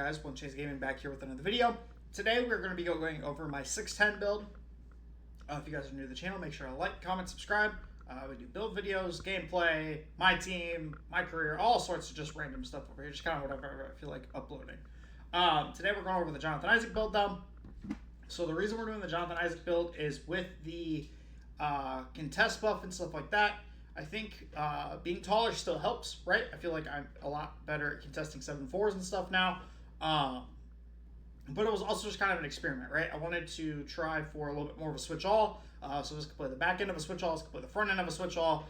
guys? One Chase Gaming back here with another video. Today we're going to be going over my 610 build. If you guys are new to the channel, make sure to like, comment, subscribe. We do build videos, gameplay, my team, my career, all sorts of just random stuff over here. Just kind of whatever I feel like uploading. Today we're going over the Jonathan Isaac build though. So the reason we're doing the Jonathan Isaac build is with the contest buff and stuff like that. I think being taller still helps, right? I feel like I'm a lot better at contesting 7-4s and stuff now. But it was also just kind of an experiment, right? I wanted to try for a little bit more of a switch all. So this could play the back end of a switch all, this could play the front end of a switch all.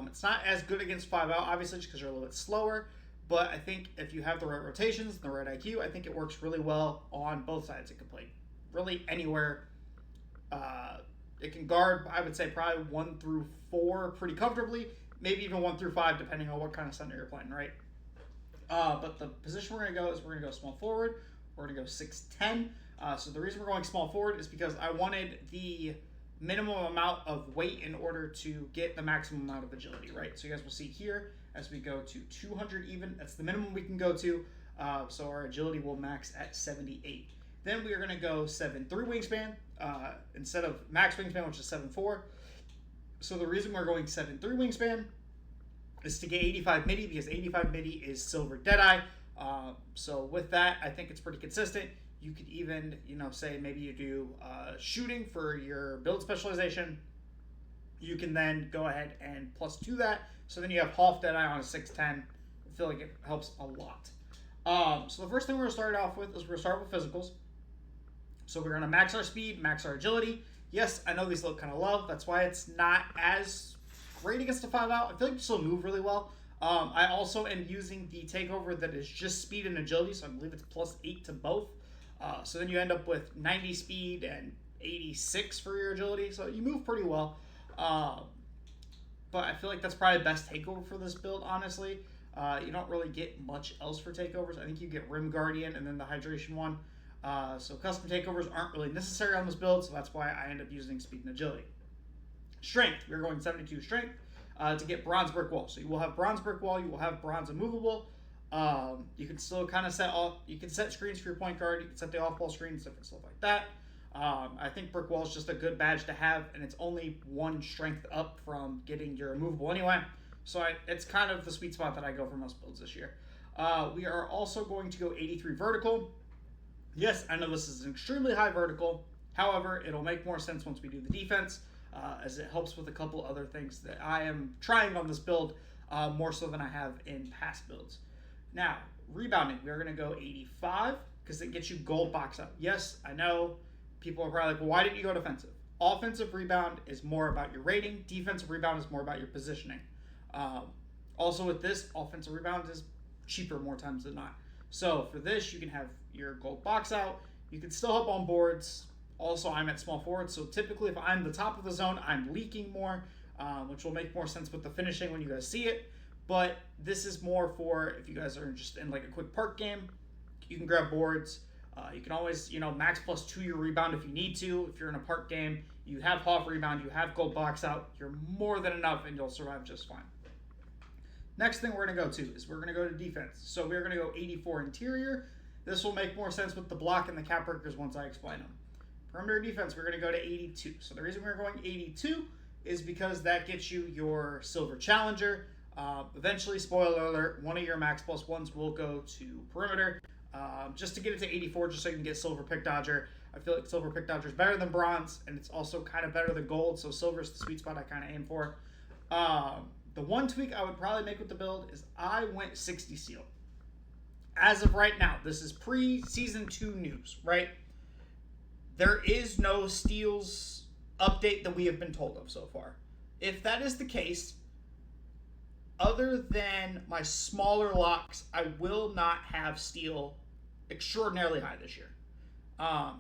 It's not as good against 5 out, obviously, just because you're a little bit slower. But I think if you have the right rotations and the right IQ, I think it works really well on both sides. It can play really anywhere. It can guard, I would say, probably 1 through 4 pretty comfortably. Maybe even 1 through 5, depending on what kind of center you're playing, right? But the position we're going to go is we're going to go small forward. We're going to go 6'10". So the reason we're going small forward is because I wanted the minimum amount of weight in order to get the maximum amount of agility, right? So you guys will see here as we go to 200 even. That's the minimum we can go to. So our agility will max at 78. Then we are going to go 7'3" wingspan instead of max wingspan, which is 7'4". So the reason we're going 7'3" wingspan is to get 85 midi, because 85 midi is silver deadeye. So with that, I think it's pretty consistent. You could even, say maybe you do shooting for your build specialization. You can then go ahead and +2 that. So then you have half deadeye on a 6'10". I feel like it helps a lot. So the first thing we're going to start off with is we're going to start with physicals. So we're going to max our speed, max our agility. Yes, I know these look kind of low. That's why it's not as great against a 5 out. I feel like you still move really well. I also am using the takeover that is just speed and agility, so I believe it's +8 to both. So then you end up with 90 speed and 86 for your agility, so you move pretty well. But I feel like that's probably the best takeover for this build, honestly. You don't really get much else for takeovers. I think you get Rim Guardian and then the Hydration one. So custom takeovers aren't really necessary on this build, so that's why I end up using speed and agility. Strength, we're going 72 strength to get bronze brick wall. So you will have bronze brick wall, you will have bronze immovable. You can still kind of set screens for your point guard, you can set the off-ball screens, different stuff like that. I think brick wall is just a good badge to have, and it's only 1 strength up from getting your immovable anyway. So it's kind of the sweet spot that I go for most builds this year. We are also going to go 83 vertical. Yes, I know this is an extremely high vertical. However, it'll make more sense once we do the defense, as it helps with a couple other things that I am trying on this build more so than I have in past builds. Now, rebounding, we're going to go 85 because it gets you gold box out. Yes, I know people are probably like, well, why didn't you go defensive? Offensive rebound is more about your rating. Defensive rebound is more about your positioning. Also with this, offensive rebound is cheaper more times than not. So for this, you can have your gold box out. You can still help on boards. Also, I'm at small forward, so typically if I'm the top of the zone, I'm leaking more, which will make more sense with the finishing when you guys see it. But this is more for if you guys are just in like a quick park game, you can grab boards. You can always, max +2 your rebound if you need to. If you're in a park game, you have half rebound, you have gold box out, you're more than enough and you'll survive just fine. Next thing we're going to go to is we're going to go to defense. So we're going to go 84 interior. This will make more sense with the block and the cap breakers once I explain them. Perimeter defense, we're going to go to 82. So the reason we're going 82 is because that gets you your silver challenger. Eventually, spoiler alert, one of your max +1s will go to perimeter. Just to get it to 84, just so you can get silver pick dodger. I feel like silver pick dodger is better than bronze, and it's also kind of better than gold, so silver is the sweet spot I kind of aim for. The one tweak I would probably make with the build is I went 60 seal. As of right now, this is pre-season 2 news, right? There is no steals update that we have been told of so far. If that is the case, other than my smaller locks, I will not have steal extraordinarily high this year.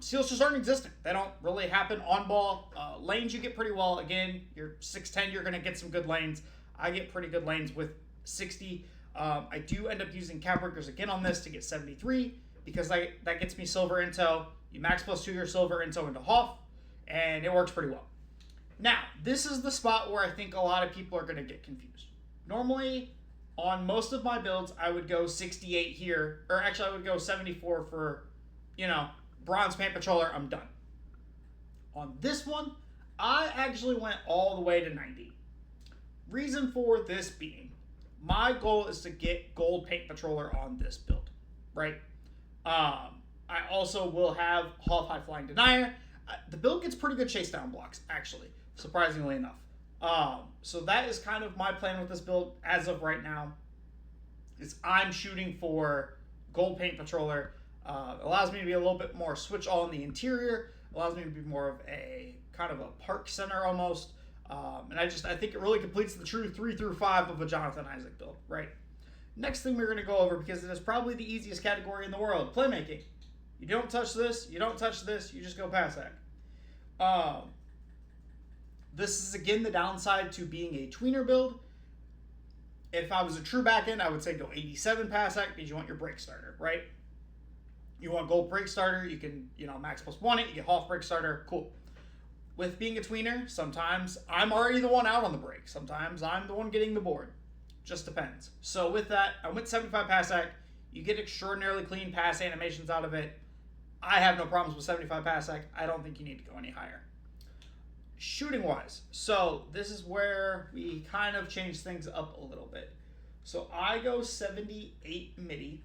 Steals just aren't existent. They don't really happen on ball. Lanes you get pretty well. Again, you're 6'10", you're going to get some good lanes. I get pretty good lanes with 60. I do end up using cap breakers again on this to get 73 because that gets me silver intel. You max +2 your silver intel into Hoff, and it works pretty well. Now, this is the spot where I think a lot of people are going to get confused. Normally, On most of my builds, I would go 68 here, or actually, I would go 74 for, bronze paint patroller. I'm done. On this one, I actually went all the way to 90. Reason for this being, my goal is to get gold paint patroller on this build, right? I also will have Hall of High Flying Denier. The build gets pretty good chase down blocks, actually, surprisingly enough. So that is kind of my plan with this build as of right now. Is I'm shooting for gold paint patroller. Allows me to be a little bit more switch all in the interior. Allows me to be more of a kind of a park center almost. And I think it really completes the true 3 through 5 of a Jonathan Isaac build, right? Next thing we're going to go over, because it is probably the easiest category in the world, playmaking. You don't touch this, you don't touch this, you just go pass hack. This is, again, the downside to being a tweener build. If I was a true backend, I would say go 87 pass hack because you want your break starter, right? You want gold break starter, you can, max +1 it, you get half break starter, cool. With being a tweener, sometimes I'm already the one out on the break. Sometimes I'm the one getting the board. Just depends. So with that, I went 75 pass hack. You get extraordinarily clean pass animations out of it. I have no problems with 75 pass hack. I don't think you need to go any higher. Shooting wise, so this is where we kind of change things up a little bit. So I go 78 midi.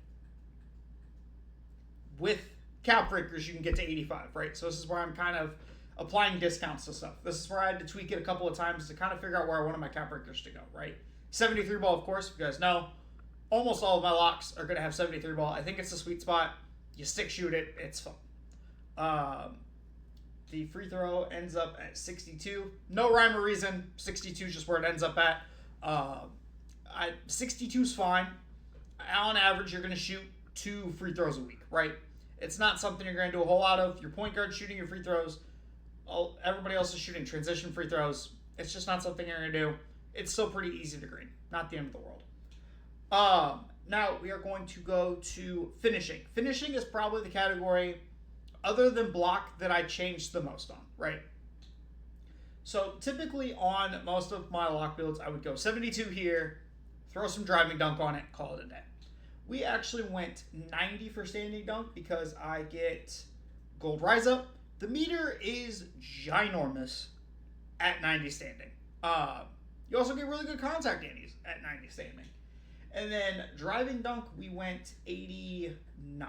With cap breakers, you can get to 85, right? So this is where I'm kind of applying discounts to stuff. This is where I had to tweak it a couple of times to kind of figure out where I wanted my cap breakers to go, right? 73 ball, of course, you guys know. Almost all of my locks are going to have 73 ball. I think it's the sweet spot. You stick shoot it, it's fun. The free throw ends up at 62. No rhyme or reason. 62 is just where it ends up at. 62 is fine. On average, you're going to shoot 2 free throws a week, right? It's not something you're going to do a whole lot of. Your point guard shooting your free throws. Everybody else is shooting transition free throws. It's just not something you're going to do. It's still pretty easy to green. Not the end of the world. Now we are going to go to finishing. Finishing is probably the category, other than block, that I changed the most on, right? So typically on most of my lock builds, I would go 72 here, throw some driving dunk on it, call it a day. We actually went 90 for standing dunk because I get gold rise up. The meter is ginormous at 90 standing. You also get really good contact anties at 90 standing. And then driving dunk, we went 89.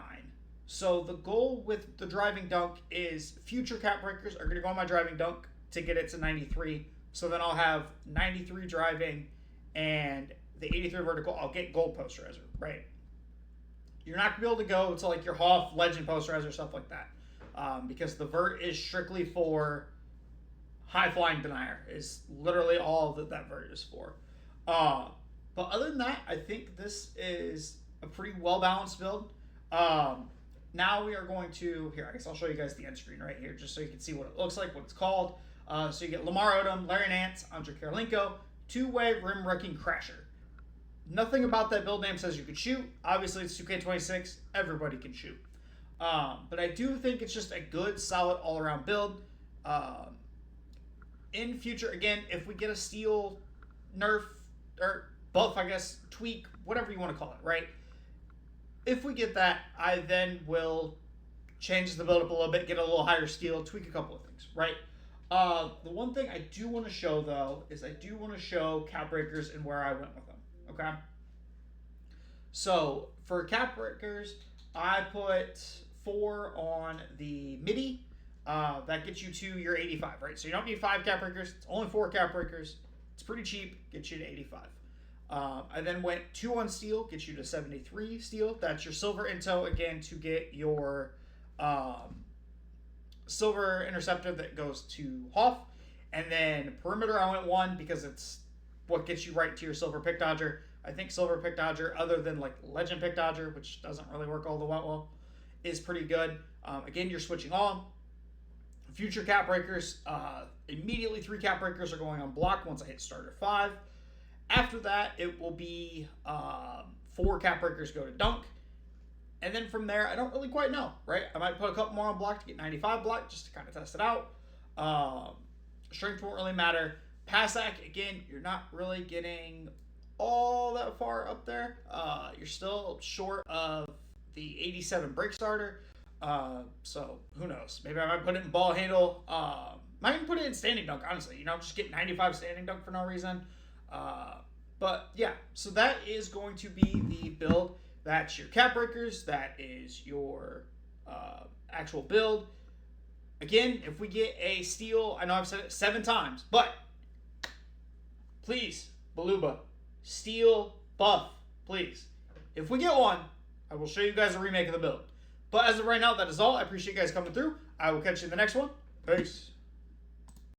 So the goal with the driving dunk is future cap breakers are going to go on my driving dunk to get it to 93. So then I'll have 93 driving and the 83 vertical. I'll get gold posterizer, right? You're not going to be able to go to like your Hoff legend posterizer, stuff like that. Because the vert is strictly for high flying denier, is literally all that vert is for. But other than that, I think this is a pretty well balanced build. Now we are going to, here, I guess I'll show you guys the end screen right here, just so you can see what it looks like, what it's called. So you get Lamar Odom, Larry Nance, Andre Karolinko, two-way rim wrecking crasher. Nothing about that build name says you could shoot. Obviously, it's 2K26. Everybody can shoot. But I do think it's just a good, solid, all-around build. In future, again, if we get a steal, nerf, or buff, I guess, tweak, whatever you want to call it, right? If we get that, I then will change the build up a little bit, get a little higher steal, tweak a couple of things, right? The one thing I do want to show, though, is I do want to show cap breakers and where I went with them, okay? So, for cap breakers, I put 4 on the midi. That gets you to your 85, right? So you don't need 5 cap breakers. It's only 4 cap breakers. It's pretty cheap. Gets you to 85. I then went 2 on steel. Gets you to 73 steel. That's your silver into, again, to get your silver interceptor that goes to Hoff. And then perimeter, I went 1 because it's what gets you right to your silver pick dodger. I think silver pick dodger, other than like legend pick dodger, which doesn't really work all the well, is pretty good. Again, you're switching on. Future cap breakers, immediately 3 cap breakers are going on block once I hit starter 5. After that, it will be 4 cap breakers go to dunk. And then from there, I don't really quite know, right? I might put a couple more on block to get 95 block just to kind of test it out. Strength won't really matter. Pass hack, again, you're not really getting all that far up there. You're still short of the 87 brake starter. So who knows? Maybe I might put it in ball handle. Might even put it in standing dunk, honestly. Just get 95 standing dunk for no reason. But yeah, so that is going to be the build. That's your cap breakers. That is your actual build. Again, if we get a steal, I know I've said it 7 times, but please, Baluba, steal buff, please. If we get one, I will show you guys a remake of the build. But as of right now, that is all. I appreciate you guys coming through. I will catch you in the next one. Peace.